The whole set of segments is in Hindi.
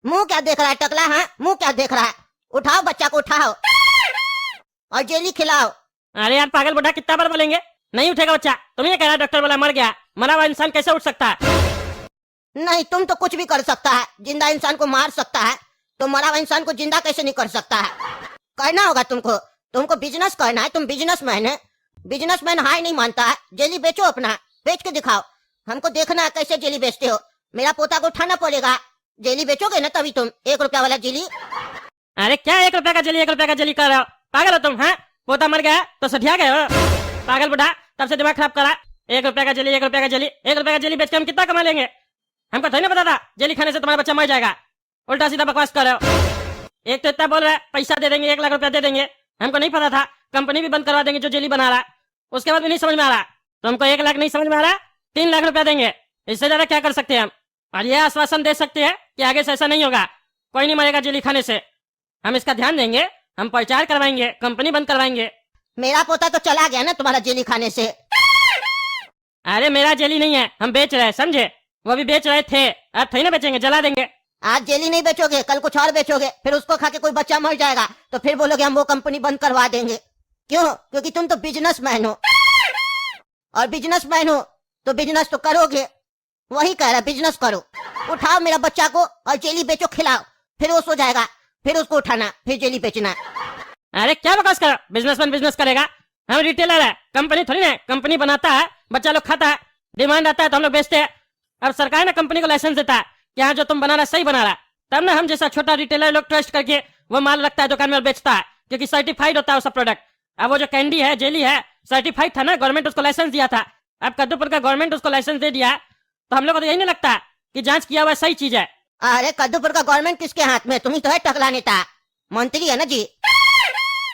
मुंह क्या देख रहा है टकला? हाँ, मुंह क्या देख रहा है? उठाओ बच्चा को, उठाओ और जेली खिलाओ। अरे यार पागल बुढ़ा, कितना बार बोलेंगे? नहीं उठेगा बच्चा। तुम ये कह रहा डॉक्टर बोला मर गया, मरा हुआ इंसान कैसे उठ सकता है? नहीं, तुम तो कुछ भी कर सकता है, जिंदा इंसान को मार सकता है, तो मरा हुआ इंसान को जिंदा कैसे नहीं कर सकता है? करना होगा तुमको, तुमको बिजनेस करना है। तुम बिजनेसमैन है, बिजनेसमैन हाई नहीं मानता है। जेली बेचो अपना, बेच के दिखाओ, हमको देखना है कैसे जेली बेचते हो। मेरा पोता को उठाना पड़ेगा, जेली बेचोगे ना तभी तुम। 1 रुपया वाला जेली। अरे क्या 1 रुपया का जेली, 1 रुपया का जेली कर रहे हो? पागल हो तुम? हाँ, पोता मर गया तो सठिया गए हो? पागल बुढ़ा, तब से दिमाग खराब करा। 1 रुपया का जेली, 1 रुपया का जेली, 1 रुपया का जेली बेच के हम कितना कमा लेंगे? हमको थोड़ी ना पता था जेली खाने से तुम्हारा बच्चा मर जाएगा। उल्टा सीधा बकवास कर रहे हो। एक तो इतना बोल रहा है पैसा दे देंगे, 1 लाख रुपया दे देंगे। हमको नहीं पता था कंपनी भी बंद करवा देंगे जो जेली बना रहा है। उसके बाद भी नहीं समझ में आ रहा। तो हमको 1 लाख नहीं समझ में आ रहा, 3 लाख रुपया देंगे। इससे ज्यादा क्या कर सकते हैं हम? और यह आश्वासन दे सकते हैं कि आगे से ऐसा नहीं होगा, कोई नहीं मरेगा जेली खाने से। हम इसका ध्यान देंगे, हम प्रचार करवाएंगे, कंपनी बंद करवाएंगे। मेरा पोता तो चला गया ना तुम्हारा जेली खाने से। अरे मेरा जेली नहीं है, हम बेच रहे हैं, समझे? वो भी बेच रहे थे, अब थोड़ी ना बेचेंगे, जला देंगे। आज जेली नहीं बेचोगे, कल कुछ और बेचोगे, फिर उसको खा के कोई बच्चा मर जाएगा तो फिर बोलोगे हम वो कंपनी बंद करवा देंगे। क्यों? क्योंकि तुम तो बिजनेसमैन हो, और बिजनेसमैन हो तो बिजनेस तो करोगे। वही कह रहा, बिजनेस करो। उठाओ मेरा बच्चा को और जेली बेचो, खिलाओ, फिर वो सो जाएगा, फिर उसको उठाना, फिर जेली बेचना। अरे क्या बकवास करो, बिजनेसमैन बिजनेस करेगा? हम रिटेलर है, कंपनी थोड़ी ना। कंपनी बनाता है, बच्चा लोग खाता है, डिमांड आता है तो हम लोग बेचते हैं। अब सरकार ना कंपनी को लाइसेंस देता है कि हाँ जो तुम बना रहा सही बना रहा, तब ना हम जैसा छोटा रिटेलर लोग ट्रस्ट करके वो माल रखता है दुकान में और बेचता है, क्योंकि सर्टिफाइड होता है उसका प्रोडक्ट। अब वो जो कैंडी है, जेली है, सर्टिफाइड था ना, गवर्नमेंट उसको लाइसेंस दिया था। अब कद्दूपुर का गवर्नमेंट उसको लाइसेंस दे दिया, तो हम लोग को तो यही नहीं लगता कि जांच किया हुआ सही चीज है। अरे कद्दूपुर का गवर्नमेंट किसके हाथ में? तुम ही तो है टकला नेता, मंत्री है ना जी।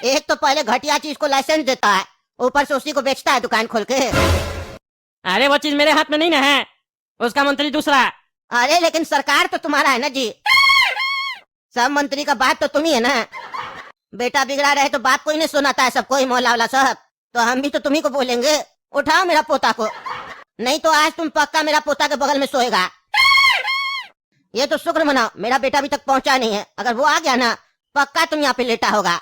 एक तो पहले घटिया चीज को लाइसेंस देता है, ऊपर से उसी को बेचता है दुकान खोल के। अरे वो चीज मेरे हाथ में नहीं ना है, उसका मंत्री दूसरा। अरे लेकिन सरकार तो तुम्हारा है ना जी, सब मंत्री का बात तो तुम ही है ना। बेटा बिगड़ा रहे तो बात कोई नहीं सुनाता है, सब कोई मोहल्ला वाला सब, तो हम भी तो तुम्ही को बोलेंगे उठाओ मेरा पोता को, नहीं तो आज तुम पक्का मेरा पोता के बगल में सोएगा। ये तो शुक्र मनाओ मेरा बेटा अभी तक पहुंचा नहीं है, अगर वो आ गया ना पक्का तुम यहाँ पे लेटा होगा।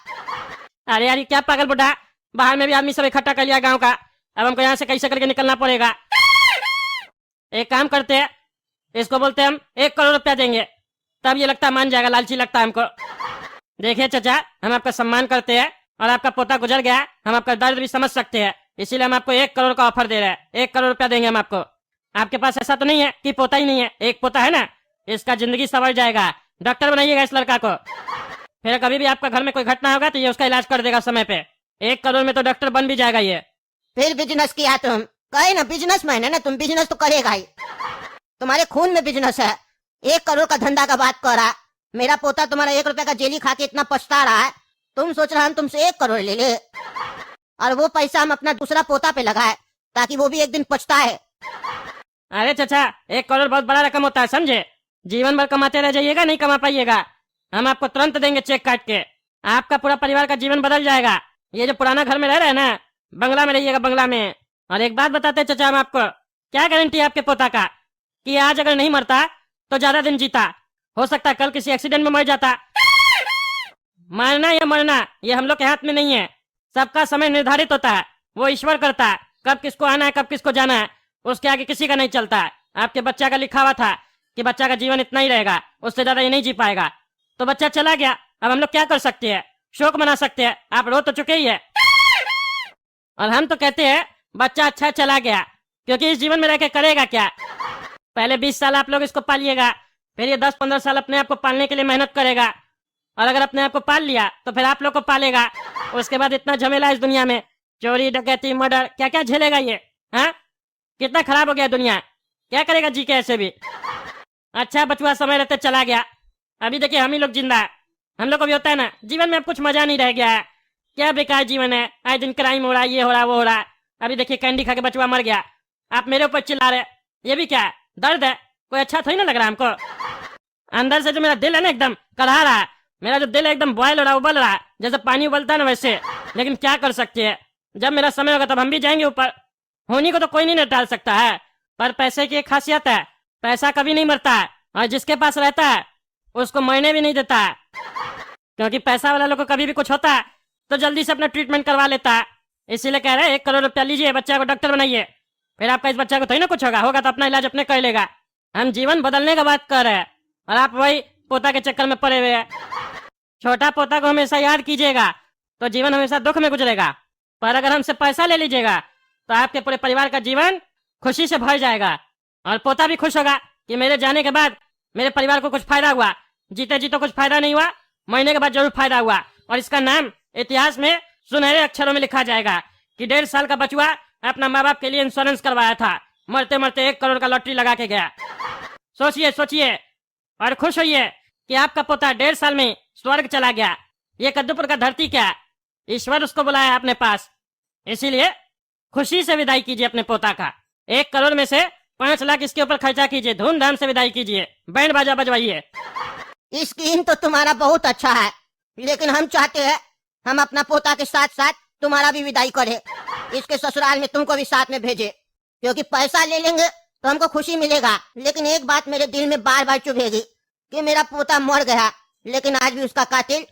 अरे यार क्या पागल बुढ़ा, बाहर में भी आदमी सब इकट्ठा कर लिया गांव का, अब हमको यहाँ से कैसे करके निकलना पड़ेगा। एक काम करते हैं, इसको बोलते हैं हम 1 करोड़ रुपया देंगे, तब ये लगता है मान जाएगा, लालची लगता है हमको। देखिए चाचा, हम आपका सम्मान करते हैं और आपका पोता गुजर गया, हम आपका दर्द भी समझ सकते हैं, इसीलिए हम आपको 1 करोड़ का ऑफर दे रहे हैं। 1 करोड़ रुपया देंगे हम आपको। आपके पास ऐसा तो नहीं है कि पोता ही नहीं है? एक पोता है ना, इसका जिंदगी संवर जाएगा। डॉक्टर बनाइएगा इस लड़का को, फिर कभी भी आपका घर में कोई घटना होगा तो ये उसका इलाज कर देगा समय पे। 1 करोड़ में तो डॉक्टर बन भी जाएगा ये। फिर बिजनेस किया तुम, कहे ना बिजनेसमैन है ना तुम, बिजनेस तो करेगा ही, तुम्हारे खून में बिजनेस है। 1 करोड़ का धंधा का बात कर रहा, मेरा पोता तुम्हारा 1 रुपया का जेली खा के इतना पछता रहा है, तुम सोच रहा हम तुमसे 1 करोड़ ले ले, और वो पैसा हम अपना दूसरा पोता पे लगाए ताकि वो भी एक दिन पछताए। अरे चाचा, 1 करोड़ बहुत बड़ा रकम होता है, समझे? जीवन भर कमाते रह जाइएगा, नहीं कमा पाइएगा। हम आपको तुरंत देंगे चेक काट के, आपका पूरा परिवार का जीवन बदल जाएगा। ये जो पुराना घर में रह रहे हैं ना, बंगला में रहिएगा, बंगला में। और एक बात बताते चाचा हम आपको, क्या गारंटी है आपके पोता का कि आज अगर नहीं मरता तो ज्यादा दिन जीता, हो सकता है कल किसी एक्सीडेंट में मर जाता। मारना या मरना ये हम लोग के हाथ में नहीं है, सबका समय निर्धारित होता है, वो ईश्वर करता है, कब किसको आना है कब किसको जाना है, उसके आगे किसी का नहीं चलता है। आपके बच्चा का लिखा हुआ था कि बच्चा का जीवन इतना ही रहेगा, उससे ज्यादा ये नहीं जी पाएगा, तो बच्चा चला गया, अब हम लोग क्या कर सकते हैं? शोक मना सकते हैं, आप रो तो चुके ही है। और हम तो कहते हैं बच्चा अच्छा चला गया, क्योंकि इस जीवन में रह के करेगा क्या? पहले 20 साल आप लोग इसको पालिएगा, फिर ये 10-15 साल अपने आप को पालने के लिए मेहनत करेगा, और अगर अपने आप को पाल लिया तो फिर आप लोग को पालेगा। उसके बाद इतना झमेला इस दुनिया में, चोरी डकैती मर्डर क्या क्या झेलेगा ये? हाँ, कितना खराब हो गया दुनिया, क्या करेगा जी के ऐसे भी। अच्छा बचुआ समय रहते चला गया, अभी देखिए हम ही लोग जिंदा है। हम लोग को भी होता है ना, जीवन में अब कुछ मजा नहीं रह गया है, क्या बेकार जीवन है, आए दिन क्राइम हो रहा है, ये हो रहा वो हो रहा है। अभी देखिए कैंडी खा के बचुआ मर गया, आप मेरे ऊपर चिल्ला रहे, ये भी क्या है? दर्द है, कोई अच्छा थोड़ी ना लग रहा हमको। अंदर से जो मेरा दिल है ना एकदम कढ़ा रहा है, मेरा जो दिल है एकदम बॉयल हो रहा है, उबल रहा है, जैसे पानी उबलता है ना वैसे। लेकिन क्या कर सकते हैं, जब मेरा समय होगा तब हम भी जाएंगे ऊपर। होनी को तो कोई नहीं टाल सकता है, पर पैसे की एक खासियत है, पैसा कभी नहीं मरता है, और जिसके पास रहता है उसको मरने भी नहीं देता है, क्योंकि पैसा वाला लोग को कभी भी कुछ होता है तो जल्दी से अपना ट्रीटमेंट करवा लेता है। इसीलिए कह रहे हैं 1 करोड़ रुपया लीजिए, बच्चा को डॉक्टर बनाइए, फिर आपका इस बच्चा को थोड़ी ना कुछ होगा, होगा तो अपना इलाज अपने कर लेगा। हम जीवन बदलने का बात कर रहे हैं और आप वही पोता के चक्कर में पड़े हुए हैं। छोटा पोता को हमेशा याद कीजिएगा तो जीवन हमेशा दुख में गुजरेगा, पर अगर हमसे पैसा ले लीजिएगा तो आपके पूरे परिवार का जीवन खुशी से भर जाएगा और पोता भी खुश होगा कि मेरे जाने के बाद मेरे परिवार को कुछ फायदा हुआ। जीते जी तो कुछ फायदा नहीं हुआ, मरने के बाद जरूर फायदा हुआ, और इसका नाम इतिहास में सुनहरे अक्षरों में लिखा जाएगा कि 1.5 साल का बचुआ अपना माँ बाप के लिए इंश्योरेंस करवाया था, मरते मरते 1 करोड़ का लॉटरी लगा के गया। सोचिए सोचिए और खुश होइए कि आपका पोता 1.5 साल में स्वर्ग चला गया। ये कद्दूपुर का धरती क्या, ईश्वर उसको बुलाया अपने पास। इसीलिए खुशी से विदाई कीजिए अपने पोता का। 1 करोड़ में से 5 लाख इसके ऊपर खर्चा कीजिए, धूमधाम से विदाई कीजिए, बैंड बाजा बजवाइए। स्कीम तो तुम्हारा बहुत अच्छा है, लेकिन हम चाहते हैं हम अपना पोता के साथ साथ तुम्हारा भी विदाई करें, इसके ससुराल में तुमको भी साथ में भेजे, क्योंकि पैसा ले लेंगे तो हमको खुशी मिलेगा, लेकिन एक बात मेरे दिल में बार बार चुभेगी कि मेरा पोता मर गया, लेकिन आज भी उसका कातिल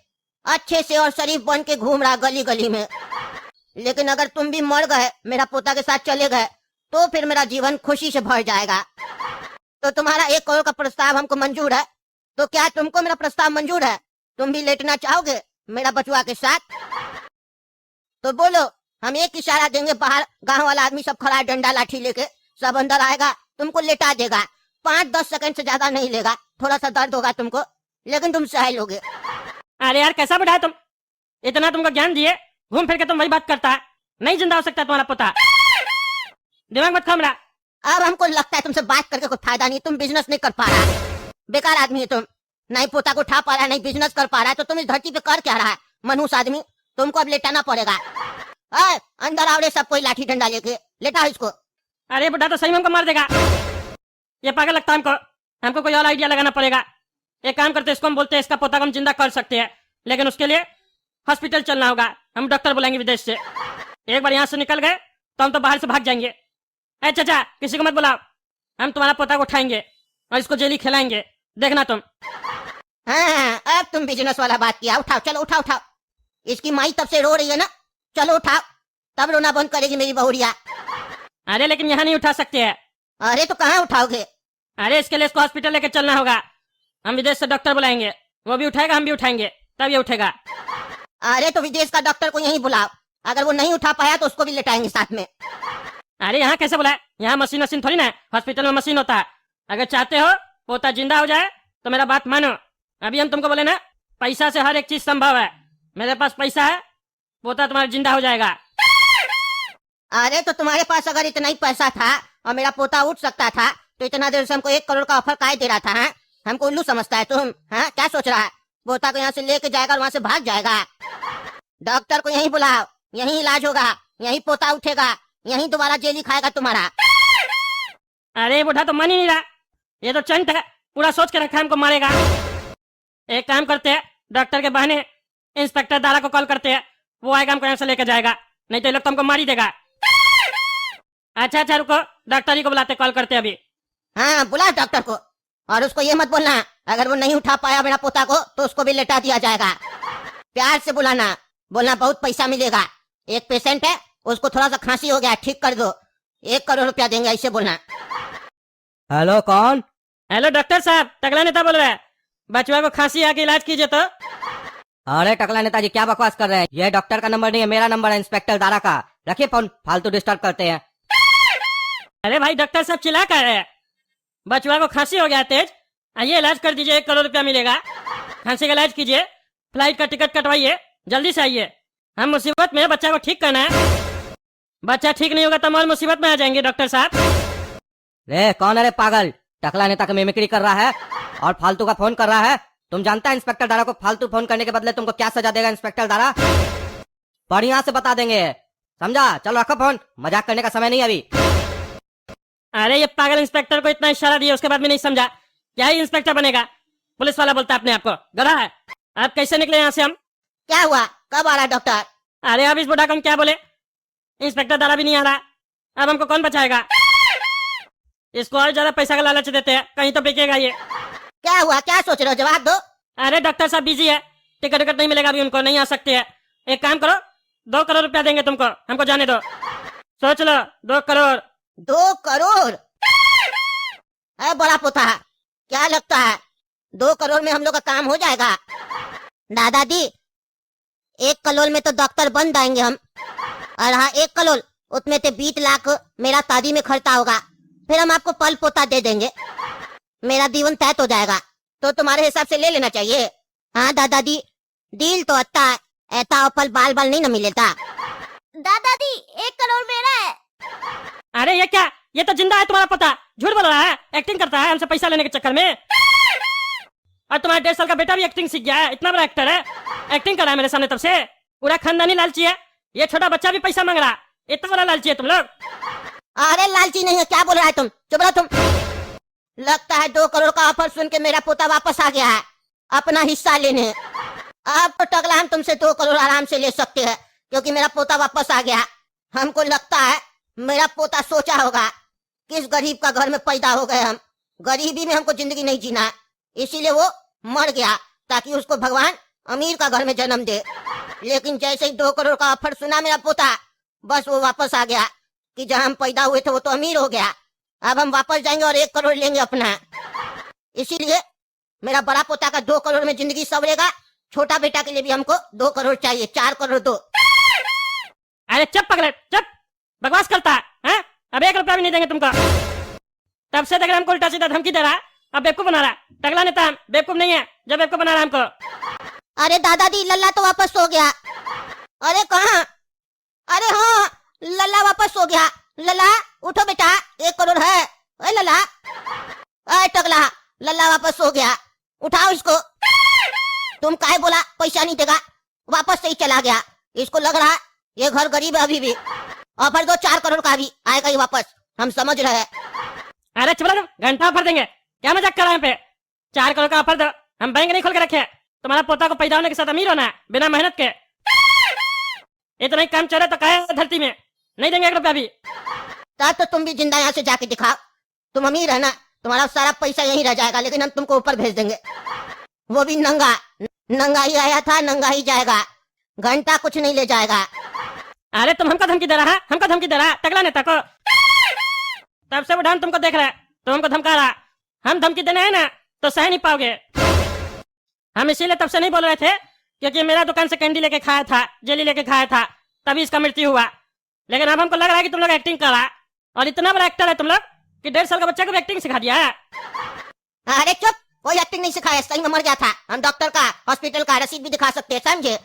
अच्छे से और शरीफ बन के घूम रहा गली गली में। लेकिन अगर तुम भी मर गए, मेरा पोता के साथ चले गए, तो फिर मेरा जीवन खुशी से भर जाएगा। तो तुम्हारा 1 करोड़ का प्रस्ताव हमको मंजूर है, तो क्या तुमको मेरा प्रस्ताव मंजूर है? तुम भी लेटना चाहोगे मेरा बचुआ के साथ? तो बोलो, हम एक इशारा देंगे, बाहर गांव वाला आदमी सब खड़ा डंडा लाठी लेके सब अंदर आएगा, तुमको लेटा देगा, 5-10 सेकंड से ज्यादा नहीं लेगा, थोड़ा सा दर्द होगा तुमको, लेकिन तुम सह लोगे। अरे यार कैसा बढ़ा तुम, इतना तुमको ज्ञान दिए, घूम फिर के तुम वही बात करता है। नहीं जिंदा हो सकता तुम्हारा पोता, दिमाग मत खा मेरा। अब हमको लगता है तुमसे बात करके कोई फायदा नहीं, तुम बिजनेस नहीं कर पा रहा है, बेकार आदमी है तुम, नहीं पोता को उठा पा रहा है, नहीं बिजनेस कर पा रहा है, तो तुम इस धरती पे कर क्या रहा है मनहूस आदमी? तुमको अब लेटाना पड़ेगा। अंदर आओ रे सब कोई लाठी डंडा लेके, लेटा इसको। अरे बुढ़ा तो सही में हमको मार देगा, ये पागल लगता है हमको। हमको कोई और आइडिया लगाना पड़ेगा। एक काम करते हैं, इसको हम बोलते हैं इसका पोता को हम जिंदा कर सकते हैं, लेकिन उसके लिए हॉस्पिटल चलना होगा। हम डॉक्टर बुलाएंगे विदेश से। एक बार यहाँ से निकल गए तो हम तो बाहर से भाग जाएंगे। ए चाचा, किसी को मत बुलाओ, हम तुम्हारा पोता को उठाएंगे और इसको जेली खिलाएंगे, देखना तुम। हाँ, अब तुम बिजनेस वाला बात किया। उठाओ, चलो उठाओ उठाओ, इसकी माई तब से रो रही है ना, चलो उठाओ, तब रोना बंद करेगी मेरी बहुरिया। अरे लेकिन यहाँ नहीं उठा सकते हैं। अरे तो कहाँ उठाओगे? अरे इसके लिए इसको हॉस्पिटल लेके चलना होगा। हम विदेश से डॉक्टर बुलाएंगे, वो भी उठाएगा, हम भी उठाएंगे, तब ये उठेगा। अरे तो विदेश का डॉक्टर को यहीं बुलाओ, अगर वो नहीं उठा पाया तो उसको भी लेटाएंगे साथ में। अरे यहाँ कैसे बुलाए, यहाँ मशीन मशीन थोड़ी ना है, हॉस्पिटल में मशीन होता है। अगर चाहते हो पोता जिंदा हो जाए तो मेरा बात मानो। अभी हम तुमको बोले ना, पैसा से हर एक चीज संभव है, मेरे पास पैसा है, पोता तुम्हारा जिंदा हो जाएगा। अरे तो तुम्हारे पास अगर इतना ही पैसा था और मेरा पोता उठ सकता था तो इतना देर से हमको 1 करोड़ का ऑफर काहे दे रहा था? है हमको उल्लू समझता है तुम? हाँ, क्या सोच रहा है? पोता को यहाँ से लेके जाएगा और वहाँ से भाग जाएगा। डॉक्टर को यहीं बुलाओ, यहीं इलाज होगा, यहीं पोता उठेगा, यहीं दोबारा जेली खाएगा तुम्हारा। अरे बुढ़ा तो मान ही नहीं रहा, ये तो चंट है, पूरा सोच के रखा हमको मारेगा। एक काम करते हैं, डॉक्टर के बहाने इंस्पेक्टर दारा को कॉल करते हैं, वो आएगा हमको यहाँ से लेके जाएगा, नहीं तो ये लोग तो हमको मार ही देगा। अच्छा अच्छा रुको, डॉक्टर ही को बुलाते, कॉल करते अभी। हाँ, बुला डॉक्टर को, और उसको ये मत बोलना अगर वो नहीं उठा पाया मेरा पोता को तो उसको भी लेटा दिया जाएगा। प्यार से बुलाना, बोलना बहुत पैसा मिलेगा, एक पेशेंट है उसको थोड़ा सा खांसी हो गया, ठीक कर दो, 1 करोड़ रुपया देंगे, ऐसे बोलना। हेलो, कौन? हेलो डॉक्टर साहब, टकला नेता बोल रहे हैं, बचवा को खांसी आके इलाज कीजिए तो। अरे टकला नेताजी, क्या बकवास कर रहे हैं? ये डॉक्टर का नंबर नहीं है, मेरा नंबर है, इंस्पेक्टर दारा का। रखिए फोन, फालतू डिस्टर्ब करते हैं। अरे भाई डॉक्टर साहब चिल्ला कर रहे हैं, बचवा को खांसी हो गया तेज, आइए इलाज कर दीजिए, 1 करोड़ रुपया मिलेगा। खांसी का इलाज कीजिए, फ्लाइट का टिकट कटवाइए, जल्दी से आइए, हम मुसीबत में, बच्चा को ठीक करना है। बच्चा ठीक नहीं होगा तो हम और मुसीबत में आ जाएंगे डॉक्टर साहब। रे कौन है रे पागल? टकला नेता का मिमिक्री कर रहा है और फालतू का फोन कर रहा है। तुम जानता है इंस्पेक्टर दारा को फालतू फोन करने के बदले तुमको क्या सजा देगा इंस्पेक्टर दारा? बढ़िया से बता देंगे, समझा? चलो रखो फोन, मजाक करने का समय नहीं अभी। अरे ये पागल इंस्पेक्टर को इतना इशारा दिया, उसके बाद भी नहीं समझा, क्या ही इंस्पेक्टर बनेगा? पुलिस वाला बोलता है अपने आप को, गधा है। आप कैसे निकले यहाँ से हम? क्या हुआ, कब आ रहा डॉक्टर? अरे अब इस बुढ़ा को हम क्या बोले, इंस्पेक्टर दारा भी नहीं आ रहा, अब हमको कौन बचाएगा? इसको और ज्यादा पैसा का लालच देते हैं, कहीं तो बिकेगा ये। क्या हुआ, क्या सोच रहे हो, जवाब दो। अरे डॉक्टर साहब बिजी है, टिकट विकट नहीं मिलेगा अभी उनको, नहीं आ सकते है। एक काम करो, 2 करोड़ रुपया देंगे तुमको, हमको जाने दो। सोच लो, 2 करोड़। 2 करोड़? है बड़ा पोता, क्या लगता है 2 करोड़ में हम लोग का काम हो जाएगा? दादाजी 1 करोड़ में तो डॉक्टर बन जाएंगे हम, और हाँ 1 करोड़ उसमें से 20 लाख मेरा शादी में खर्चा होगा, फिर हम आपको पल पोता दे देंगे, मेरा जीवन तय हो जाएगा। तो तुम्हारे हिसाब से ले लेना चाहिए। हाँ दादाजी डील तो अच्छा है, ऐसा ऑफर बाल बाल नहीं न मिलेगा। दादाजी 1 करोड़ मेरा है। अरे ये क्या, ये तो जिंदा है तुम्हारा पोता, झूठ बोल रहा है, एक्टिंग करता है हमसे पैसा लेने के चक्कर में। और तुम्हारा 1.5 साल का बेटा भी एक्टिंग सीख गया है, इतना बड़ा एक्टर है, एक्टिंग कर रहा है मेरे सामने तब से। पूरा खानदानी लालची है, ये छोटा बच्चा भी पैसा मांग रहा, इतना बड़ा लालची है तुम लोग। अरे लालची नहीं है, क्या बोल रहा है तुम, चुप रहो तुम। लगता है 2 करोड़ का ऑफर सुन के मेरा पोता वापस आ गया है अपना हिस्सा लेने। अब तो टकला हम तुमसे 2 करोड़ आराम से ले सकते हैं, क्योंकि मेरा पोता वापस आ गया। हमको लगता है मेरा पोता सोचा होगा किस गरीब का घर में पैदा हो गए हम, गरीबी में हमको जिंदगी नहीं जीना है, इसीलिए वो मर गया ताकि उसको भगवान अमीर का घर में जन्म दे। लेकिन जैसे ही 2 करोड़ का ऑफर सुना मेरा पोता, बस वो वापस आ गया कि जहां हम पैदा हुए थे वो तो अमीर हो गया। अब हम वापस जाएंगे और 1 करोड़ लेंगे अपना। इसीलिए मेरा बड़ा पोता का 2 करोड़ में जिंदगी सवरेगा, छोटा बेटा के लिए भी हमको 2 करोड़ चाहिए, 4 करोड़ दो। अरे चुप पगले, चुप, बकवास करता है, हैं? अब 1 रुपया भी नहीं देंगे तुमको। तब से देख रहे हमको उल्टा सीधा धमकी दे रहा है, अब बेवकूफ बना रहा है। टकला नेता हम बेवकूफ नहीं है, जब बेवकूफ बना रहा है हमको। अरे दादाजी लल्ला तो वापस हो गया। अरे कहाँ? अरे हाँ लल्ला वापस हो गया। लल्ला उठो बेटा, 1 करोड़ है। ओए लल्ला, अरे टकला, लल्ला वापस हो गया, उठाओ इसको। तुम काहे बोला पैसा नहीं देगा, वापस से ही चला गया। इसको लग रहा है ये घर गरीब है अभी भी। ऑफर दो 4 करोड़ का भी आएगा ही वापस, हम समझ रहे हैं। अरे चुप रहो, घंटा ऑफर देंगे, क्या मजाक कर रहे हैं पे। 4 करोड़ का ऑफर दो, हम बैंक नहीं खोल के रखे। तुम्हारा पोता को पैदा होने के साथ अमीर होना है बिना मेहनत के। इतना ही काम चले तो कहे धरती में, नहीं देंगे 1 रुपया भी। तब तो तुम भी जिंदा यहाँ से जाके दिखाओ, तुम अमीर है ना, तुम्हारा सारा पैसा यहीं रह जाएगा, लेकिन हम तुमको ऊपर भेज देंगे, वो भी नंगा। नंगा ही आया था, नंगा ही जाएगा, घंटा कुछ नहीं ले जाएगा। अरे तुम हमको धमकी दे रहा है, हमको धमकी दे रहा है टकला नेता को। तब से बुढ़ान तुमको देख रहा है, तुम हमको धमका रहा। हम धमकी देने हैं ना तो सह नहीं पाओगे। हम इसीलिए तब से नहीं बोल रहे थे, क्योंकि मेरा दुकान से कैंडी लेके खाया था, जेली लेके खाया था, तभी इसका मृत्यु हुआ। लेकिन अब हमको लग रहा है कि तुम लोग एक्टिंग कर रहा, और इतना बड़ा एक्टर है तुम लोग कि 1.5 साल का बच्चे को भी एक्टिंग सिखा दिया है। अरे चुप, कोई एक्टिंग नहीं सिखाया, सही में मर गया था। हम डॉक्टर का, हॉस्पिटल का रसीद भी दिखा सकते हैं, समझे।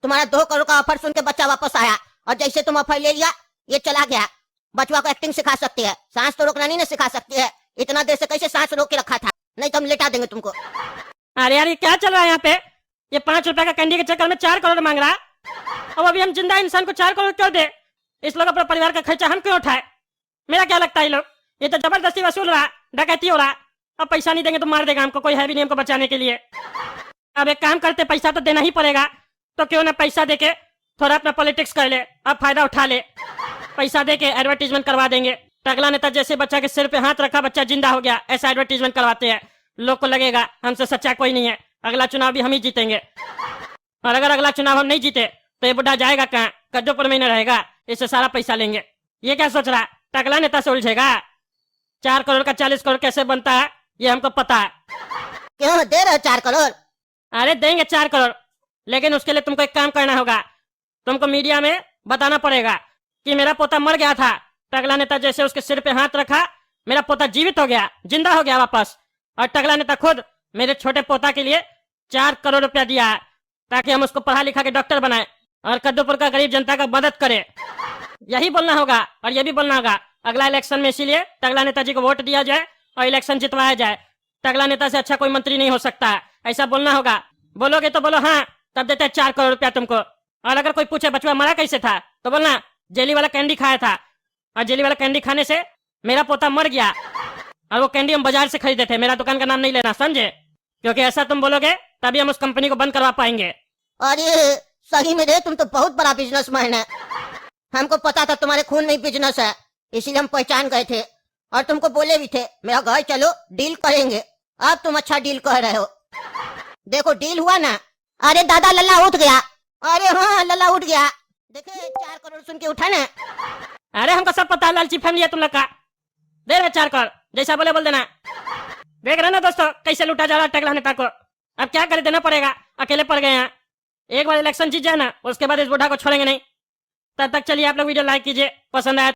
तुम्हारा 2 करोड़ का ऑफर सुन के बच्चा वापस आया, और जैसे तुम ऑफर ले लिया ये चला गया। बचवा को एक्टिंग सिखा सकते हैं, सांस तो रोकना नहीं ना सिखा सकते हैं। इतना देर से कैसे सांस रोक के रखा था, नहीं तो हम लेटा देंगे तुमको। अरे यार ये क्या चल रहा है यहाँ पे, ये 5 रुपया का कैंडी के चक्कर में 4 करोड़ मांग रहा, और अभी हम जिंदा इंसान को 4 करोड़ क्यों दे। इस लोग अपने परिवार का खर्चा हम क्यों उठाए। मेरा क्या लगता है ये लोग, ये तो जबरदस्ती वसूल रहा, डकैती हो रहा। अब पैसा नहीं देंगे तो मार देगा हमको, कोई है भी नहीं हमको बचाने के लिए। अब एक काम करते, पैसा तो देना ही पड़ेगा, तो क्यों ना पैसा देके थोड़ा अपना पॉलिटिक्स कर ले, अब फायदा उठा ले। पैसा देके एडवर्टीजमेंट करवा देंगे। टकला नेता जैसे बच्चा के सिर पे हाथ रखा, बच्चा जिंदा हो गया, ऐसा एडवर्टीजमेंट करवाते हैं। लोग को लगेगा हमसे सच्चा कोई नहीं है, अगला चुनाव भी हम ही जीतेंगे। और अगर अगला चुनाव हम नहीं जीते तो ये बुढ़ा जाएगा कहाँ, कद्दूपुर में ही रहेगा, इससे सारा पैसा लेंगे। ये क्या सोच रहा, टकला नेता से उलझेगा। 4 करोड़ का 40 करोड़ कैसे बनता है ये हमको पता है। क्यों दे रहे हो 4 करोड़? अरे देंगे 4 करोड़, लेकिन उसके लिए तुमको एक काम करना होगा। तुमको मीडिया में बताना पड़ेगा कि मेरा पोता मर गया था, टकला नेता जैसे उसके सिर पे हाथ रखा, मेरा पोता जीवित हो गया, जिंदा हो गया वापस। और टकला नेता खुद मेरे छोटे पोता के लिए 4 करोड़ रुपया दिया है, ताकि हम उसको पढ़ा लिखा के डॉक्टर बनाए और कद्दूपुर का गरीब जनता का मदद करे। यही बोलना होगा, और ये भी बोलना होगा अगला इलेक्शन में, इसीलिए टकला नेताजी को वोट दिया जाए और इलेक्शन जितवाया जाए। टकला नेता से अच्छा कोई मंत्री नहीं हो सकता है, ऐसा बोलना होगा। बोलोगे तो बोलो हाँ, तब देते 4 करोड़ रुपया तुमको। और अगर कोई पूछे बचवा मरा कैसे था, तो बोलना जेली वाला कैंडी खाया था, और जेली वाला कैंडी खाने से मेरा पोता मर गया, और वो कैंडी हम बाजार से खरीदे थे। मेरा दुकान का नाम नहीं लेना, समझे, क्योंकि ऐसा तुम बोलोगे तभी हम उस कंपनी को बंद करवा पाएंगे। अरे सही में रे, तुम तो बहुत बड़ा बिजनेसमैन है। हमको पता था तुम्हारे खून में बिजनेस है, इसीलिए हम पहचान गए थे, और तुमको बोले भी थे मेरा घर चलो डील करेंगे। अब तुम अच्छा डील कह रहे हो। देखो डील हुआ ना। अरे दादा लल्ला उठ गया। अरे हाँ लल्ला उठ गया। देखे 4 करोड़ सुन के उठा ना। अरे हमको सब पता है, लालची फैमिली है तुम लोग का। दे रहे 4 करोड़, जैसा बोले बोल देना। देख रहे ना दोस्तों कैसे लूटा जा रहा है टकला नेता को। अब क्या करे, देना पड़ेगा, अकेले पड़ गए हैं। एक बार इलेक्शन जीत जाए ना, उसके बाद इस बुढ़ा को छोड़ेंगे नहीं। तब तक चलिए आप लोग वीडियो लाइक कीजिए, पसंद आया